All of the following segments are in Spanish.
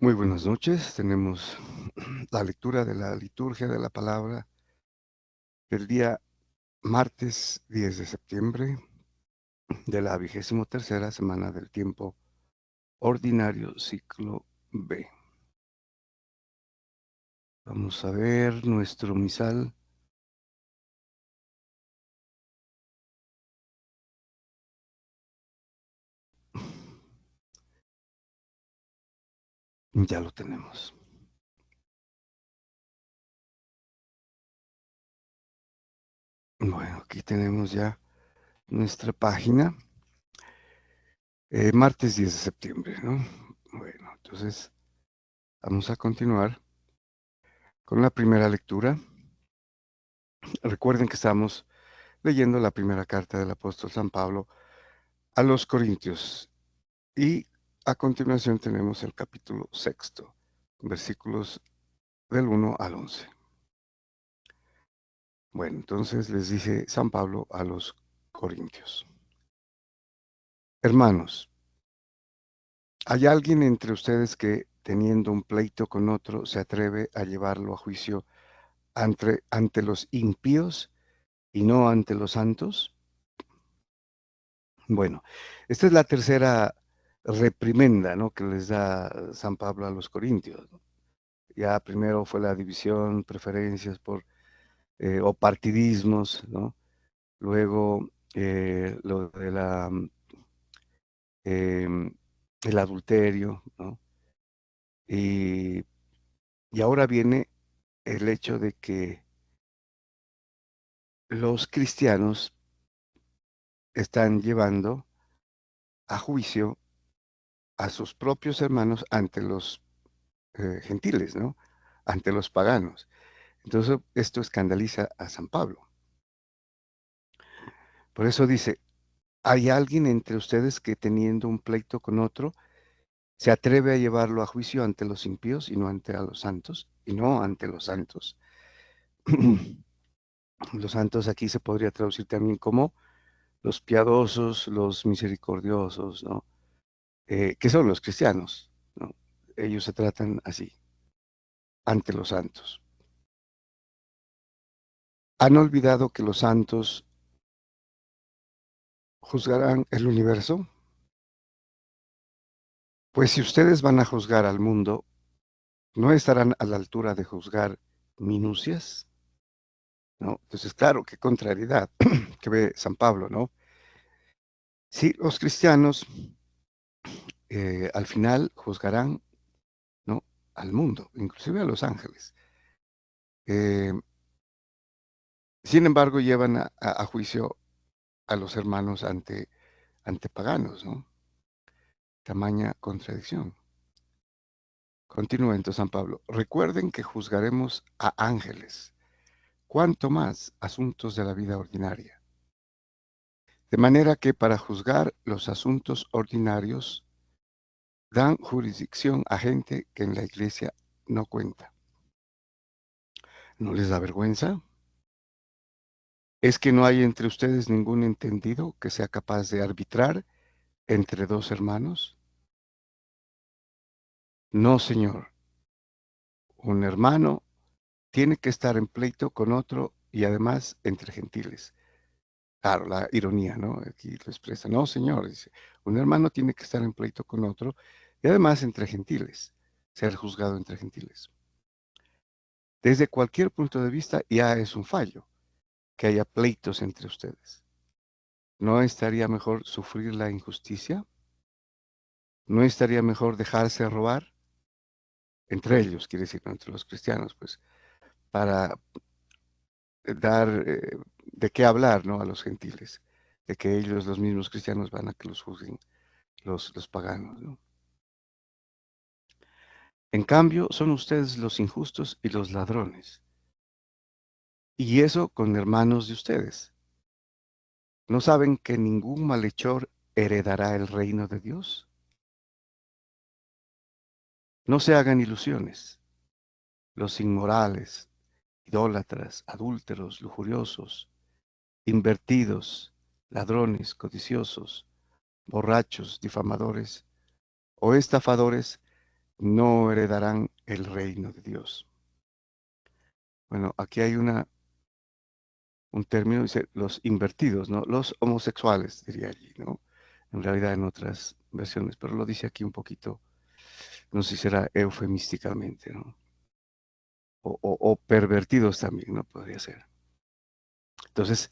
Muy buenas noches. Tenemos la lectura de la liturgia de la palabra del día martes 10 de septiembre de la 23ª semana del tiempo ordinario, ciclo B. Vamos a ver nuestro misal. Ya lo tenemos. Bueno, aquí tenemos ya nuestra página. Martes 10 de septiembre, ¿no? Bueno, entonces vamos a continuar con la primera lectura. Recuerden que estamos leyendo la primera carta del apóstol San Pablo a los Corintios. Y a continuación tenemos el capítulo 6, versículos del 1 al 11. Bueno, entonces les dice San Pablo a los Corintios: Hermanos, ¿hay alguien entre ustedes que, teniendo un pleito con otro, se atreve a llevarlo a juicio ante los impíos y no ante los santos? Bueno, esta es la tercera reprimenda, ¿no?, que les da San Pablo a los Corintios. Ya primero fue la división, preferencias o partidismos, ¿no? Luego lo de el adulterio, ¿no? Y, y ahora viene el hecho de que los cristianos están llevando a juicio a sus propios hermanos ante los gentiles, ¿no? Ante los paganos. Entonces, esto escandaliza a San Pablo. Por eso dice: ¿hay alguien entre ustedes que, teniendo un pleito con otro, se atreve a llevarlo a juicio ante los impíos y no ante a los santos? Y no ante los santos. Los santos aquí se podría traducir también como los piadosos, los misericordiosos, ¿no? Que son los cristianos, ¿no? Ellos se tratan así, ante los santos. ¿Han olvidado que los santos juzgarán el universo? Pues si ustedes van a juzgar al mundo, ¿no estarán a la altura de juzgar minucias? ¿No? Entonces, claro, qué contrariedad que ve San Pablo, ¿no? Sí, los cristianos al final juzgarán, ¿no?, al mundo, inclusive a los ángeles. Eh, Sin embargo, llevan a juicio a los hermanos ante paganos, ¿no? Tamaña contradicción. Continúa entonces San Pablo: recuerden que juzgaremos a ángeles, cuanto más asuntos de la vida ordinaria. De manera que para juzgar los asuntos ordinarios dan jurisdicción a gente que en la iglesia no cuenta. ¿No les da vergüenza? ¿Es que no hay entre ustedes ningún entendido que sea capaz de arbitrar entre dos hermanos? No, Señor. Un hermano tiene que estar en pleito con otro y además entre gentiles. Claro, la ironía, ¿no? Aquí lo expresa. No, Señor, dice, un hermano tiene que estar en pleito con otro y además entre gentiles, ser juzgado entre gentiles. Desde cualquier punto de vista ya es un fallo que haya pleitos entre ustedes. ¿No estaría mejor sufrir la injusticia? ¿No estaría mejor dejarse robar? Entre ellos, quiere decir, ¿no?, entre los cristianos, pues, para dar de qué hablar, ¿no?, a los gentiles, de que ellos, los mismos cristianos, van a que los juzguen los paganos, ¿no? En cambio, son ustedes los injustos y los ladrones. Y eso con hermanos de ustedes. ¿No saben que ningún malhechor heredará el reino de Dios? No se hagan ilusiones. Los inmorales, idólatras, adúlteros, lujuriosos, invertidos, ladrones, codiciosos, borrachos, difamadores o estafadores no heredarán el reino de Dios. Bueno, aquí hay un término, dice los invertidos, ¿no? Los homosexuales, diría allí, ¿no? En realidad en otras versiones, pero lo dice aquí un poquito, no sé si será eufemísticamente, ¿no? O pervertidos también, ¿no? Podría ser. Entonces,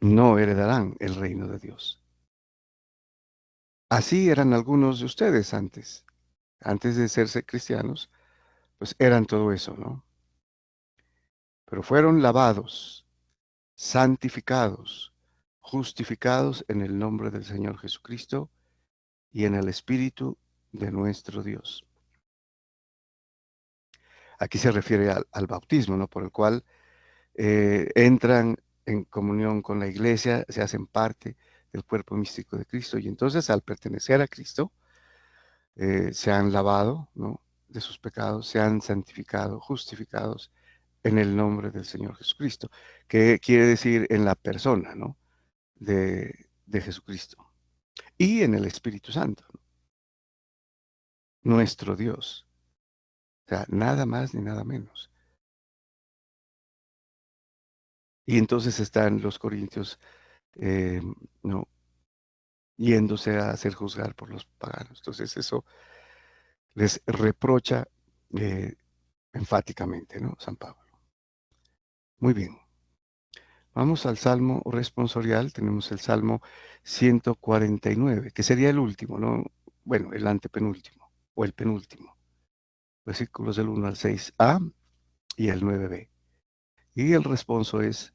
no heredarán el reino de Dios. Así eran algunos de ustedes antes de serse cristianos, pues eran todo eso, ¿no? Pero fueron lavados, santificados, justificados en el nombre del Señor Jesucristo y en el Espíritu de nuestro Dios. Aquí se refiere al bautismo, ¿no? Por el cual entran en comunión con la iglesia, se hacen parte del cuerpo místico de Cristo y entonces al pertenecer a Cristo, se han lavado, ¿no? De sus pecados, se han santificado, justificados en el nombre del Señor Jesucristo, que quiere decir en la persona, ¿no? De Jesucristo y en el Espíritu Santo, ¿no? Nuestro Dios. O sea, nada más ni nada menos. Y entonces están los corintios, eh, ¿no? Yéndose a hacer juzgar por los paganos. Entonces eso les reprocha eh, enfáticamente, ¿no? San Pablo. Muy bien. Vamos al Salmo responsorial. Tenemos el Salmo 149, que sería el último, ¿no? Bueno, el antepenúltimo o el penúltimo. Versículos del 1 al 6a y el 9b. Y el responso es,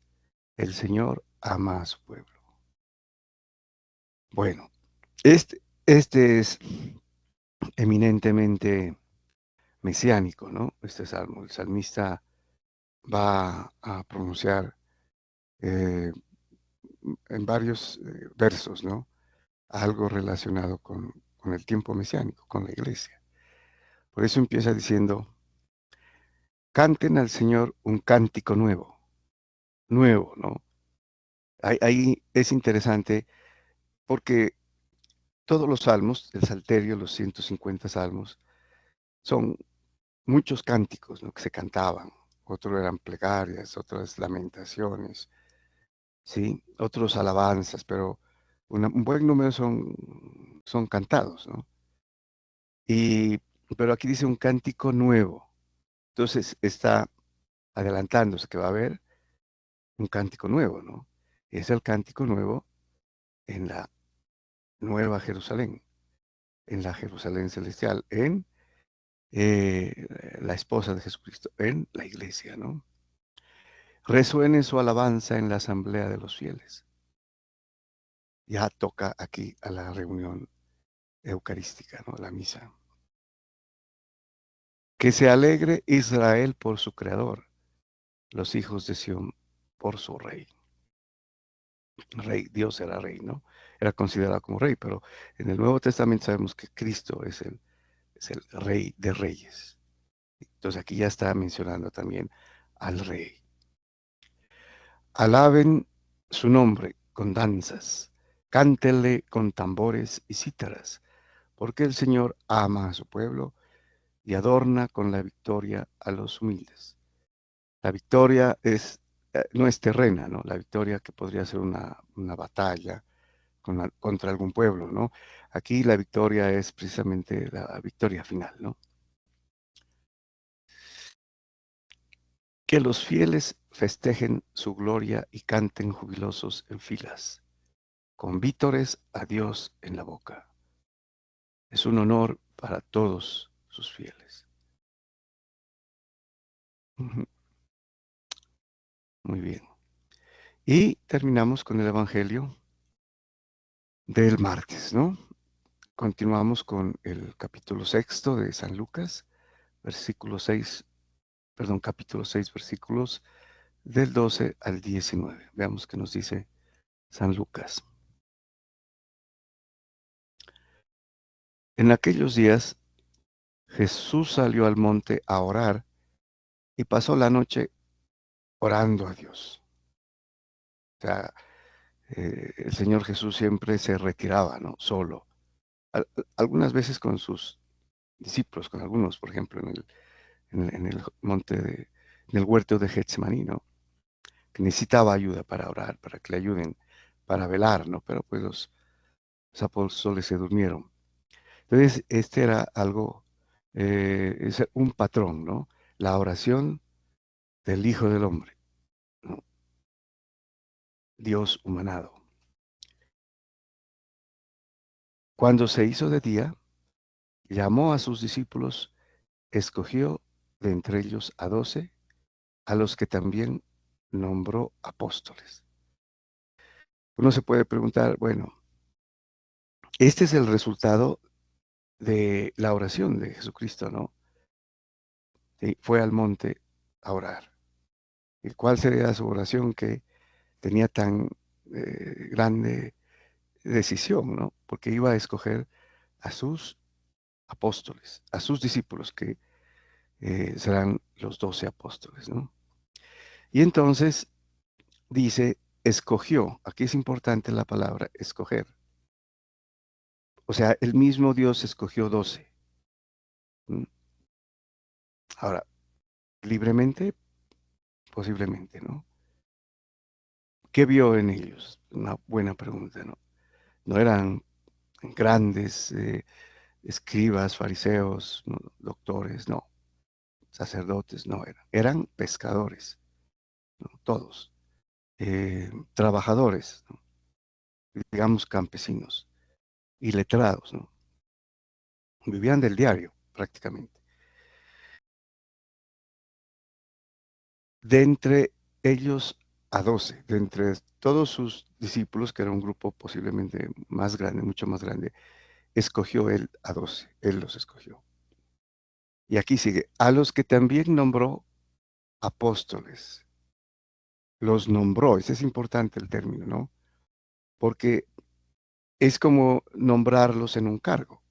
el Señor ama a su pueblo. Bueno, este es eminentemente mesiánico, ¿no? Este salmo. El salmista va a pronunciar eh, en varios versos, ¿no? Algo relacionado con el tiempo mesiánico, con la iglesia. Por eso empieza diciendo, canten al Señor un cántico nuevo, nuevo, ¿no? Ahí es interesante porque todos los salmos, el Salterio, los 150 salmos, son muchos cánticos, ¿no? Que se cantaban. Otros eran plegarias, otras lamentaciones, ¿sí? Otros alabanzas, pero un buen número son cantados, ¿no? Y, pero aquí dice un cántico nuevo. Entonces está adelantándose que va a haber un cántico nuevo, ¿no? Es el cántico nuevo en la Nueva Jerusalén, en la Jerusalén celestial, en eh, la esposa de Jesucristo, en la iglesia, ¿no? Resuene su alabanza en la asamblea de los fieles. Ya toca aquí a la reunión eucarística, ¿no? La misa. Que se alegre Israel por su creador, los hijos de Sión por su rey. Rey, Dios era rey, ¿no? Era considerado como rey, pero en el Nuevo Testamento sabemos que Cristo es el rey de reyes. Entonces aquí ya está mencionando también al rey. Alaben su nombre con danzas, cántenle con tambores y cítaras, porque el Señor ama a su pueblo y adorna con la victoria a los humildes. La victoria no es terrena, ¿no? La victoria que podría ser una batalla contra algún pueblo, ¿no? Aquí la victoria es precisamente la victoria final, ¿no? Que los fieles festejen su gloria y canten jubilosos en filas, con vítores a Dios en la boca. Es un honor para todos sus fieles. Ujú. Muy bien. Y terminamos con el Evangelio del martes, ¿no? Continuamos con el capítulo sexto de San Lucas, versículo 6, perdón, capítulo 6, versículos del 12 al 19. Veamos qué nos dice San Lucas. En aquellos días Jesús salió al monte a orar y pasó la noche orando a Dios. O sea, el Señor Jesús siempre se retiraba, ¿no? Solo. Algunas veces con sus discípulos, con algunos, por ejemplo, en el monte en el huerto de Getsemaní, ¿no? Que necesitaba ayuda para orar, para que le ayuden, para velar, ¿no? Pero pues los apóstoles se durmieron. Entonces, este era algo, es un patrón, ¿no? La oración del Hijo del Hombre, ¿no? Dios humanado. Cuando se hizo de día, llamó a sus discípulos, escogió de entre ellos a 12, a los que también nombró apóstoles. Uno se puede preguntar, bueno, este es el resultado de la oración de Jesucristo, ¿no? Sí, fue al monte a orar. ¿Y cuál sería su oración que tenía tan grande decisión, ¿no? Porque iba a escoger a sus apóstoles, a sus discípulos, que serán los 12 apóstoles, ¿no? Y entonces dice, escogió, aquí es importante la palabra escoger. O sea, el mismo Dios escogió 12. ¿Mm? Ahora, libremente, posiblemente, ¿no? ¿Qué vio en ellos? Una buena pregunta, ¿no? No eran grandes escribas, fariseos, ¿no? Doctores, no, sacerdotes, no eran. Eran pescadores, ¿no? Todos. Trabajadores, ¿no? Digamos campesinos y letrados, ¿no? Vivían del diario prácticamente. De entre ellos a 12, de entre todos sus discípulos, que era un grupo posiblemente más grande, mucho más grande, escogió él a 12, él los escogió. Y aquí sigue, a los que también nombró apóstoles, los nombró, ese es importante el término, ¿no? Porque es como nombrarlos en un cargo,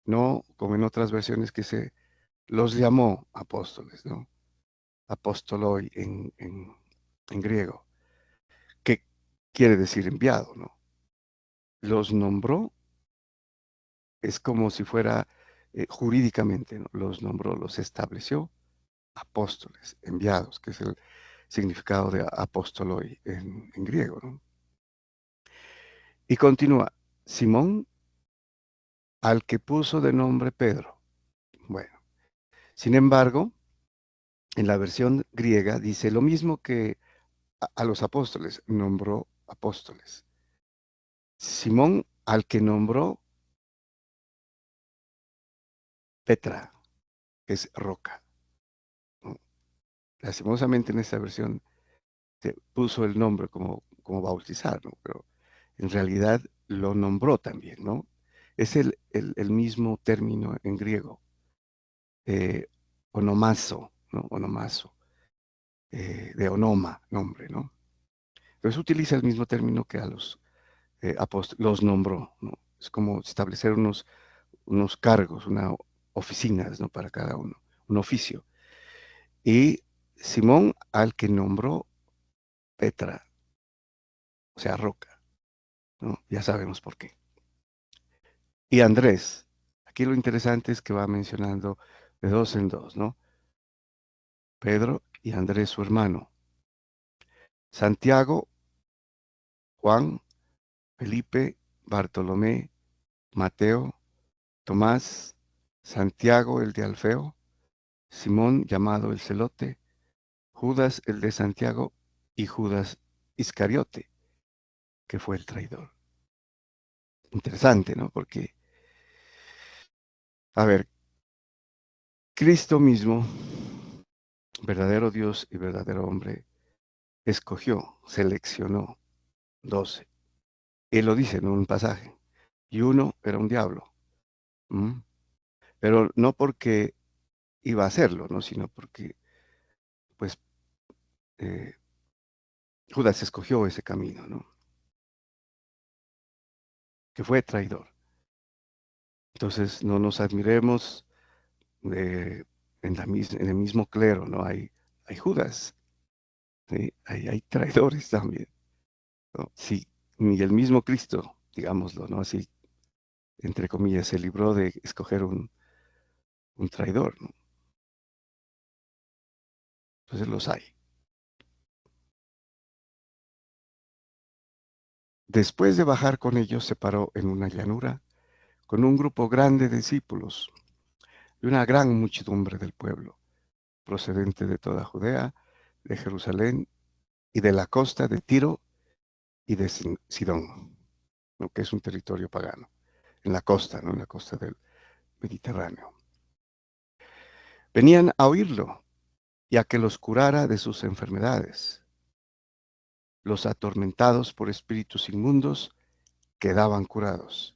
no como en otras versiones que se los llamó apóstoles, ¿no? Apostoloi en griego, que quiere decir enviado, ¿no? Los nombró, es como si fuera jurídicamente, ¿no? Los nombró, los estableció apóstoles, enviados, que es el significado de apostoloi en griego, ¿no? Y continúa, Simón, al que puso de nombre Pedro. Bueno, sin embargo, en la versión griega dice lo mismo que a los apóstoles, nombró apóstoles. Simón, al que nombró Petra, que es roca, ¿no? Lastimosamente en esta versión se puso el nombre como bautizar, ¿no? Pero en realidad lo nombró también, ¿no? Es el mismo término en griego, eh, onomazo, ¿no? Onomazo, de onoma, nombre, ¿no? Entonces utiliza el mismo término que a los apóstoles, los nombró, ¿no? Es como establecer unos cargos, oficinas, ¿no? Para cada uno, un oficio. Y Simón al que nombró Petra, o sea, roca, ¿no? Ya sabemos por qué. Y Andrés, aquí lo interesante es que va mencionando de dos en dos, ¿no? Pedro y Andrés, su hermano. Santiago, Juan, Felipe, Bartolomé, Mateo, Tomás, Santiago el de Alfeo, Simón llamado el Celote, Judas el de Santiago y Judas Iscariote, que fue el traidor. Interesante, ¿no? Porque, a ver, Cristo mismo, verdadero Dios y verdadero hombre, escogió, seleccionó 12. Él lo dice en un pasaje. Y uno era un diablo. ¿Mm? Pero no porque iba a hacerlo, ¿no? Sino porque, pues, eh, Judas escogió ese camino, ¿no? Que fue traidor. Entonces, no nos admiremos de, en el mismo clero, ¿no? Hay Judas, ¿sí? Hay traidores también, ¿no? Sí, ni el mismo Cristo, digámoslo, ¿no? Así, entre comillas, se libró de escoger un traidor, ¿no? Entonces los hay. Después de bajar con ellos, se paró en una llanura con un grupo grande de discípulos y una gran muchedumbre del pueblo, procedente de toda Judea, de Jerusalén y de la costa de Tiro y de Sidón, ¿no? Que es un territorio pagano, en la costa, ¿no? En la costa del Mediterráneo. Venían a oírlo y a que los curara de sus enfermedades. Los atormentados por espíritus inmundos quedaban curados,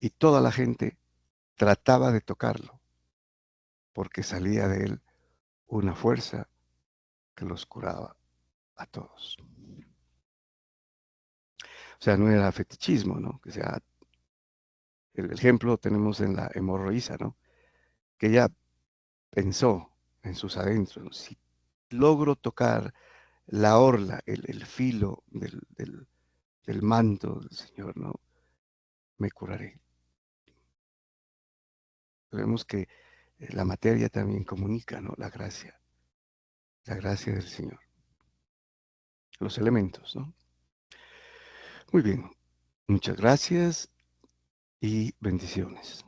y toda la gente trataba de tocarlo, porque salía de él una fuerza que los curaba a todos. O sea, no era fetichismo, ¿no? Que sea, el ejemplo tenemos en la hemorroísa, ¿no? Que ella pensó en sus adentros, si logro tocar la orla, el filo del manto del Señor, ¿no? Me curaré. Vemos que la materia también comunica, ¿no? La gracia del Señor, los elementos, ¿no? Muy bien, muchas gracias y bendiciones.